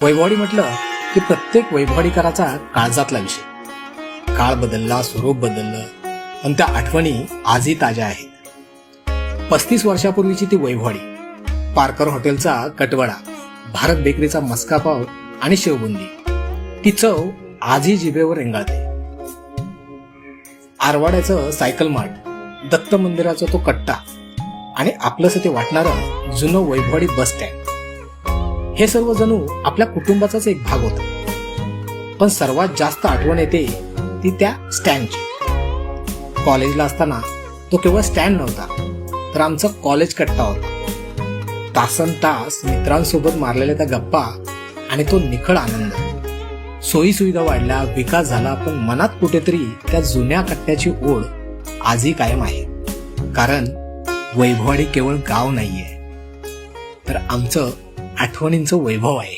वैभववाडी म्हटलं की प्रत्येक वैभववाडीकराचा काळजातला विषय. काळ बदलला, स्वरूप बदललं, पण त्या आठवणी आजही ताज्या आहेत. 35 वर्षापूर्वीची ती वैभववाडी, पारकर हॉटेलचा कटवडा, भारत बेकरीचा मस्कापाव आणि शेवबुंदी, ती चव आजही जिभेवर रेंगाळते. आरवाड्याचं सायकल मार्ट, दत्त मंदिराचा तो कट्टा आणि आपलंसं ते वाटणारं जुनं वैभववाडी बस स्टँड, हे सर्व जणू आपल्या कुटुंबाचाच एक भाग होता. पण सर्वात जास्त आठवण येते ती त्या स्टँडची. कॉलेजला असताना तो केवळ स्टँड नव्हता, तर आमचा कॉलेज कट्टा होता. तासन तास मित्रांसोबत मारलेल्या त्या गप्पा आणि तो निखळ आनंद. सोयी सुविधा वाढल्या, विकास झाला, पण मनात कुठेतरी त्या जुन्या कट्ट्याची ओढ आजही कायम आहे. कारण वैभववाडी केवळ गाव नाहीये, तर आमचं आठवणींचं वैभव आहे.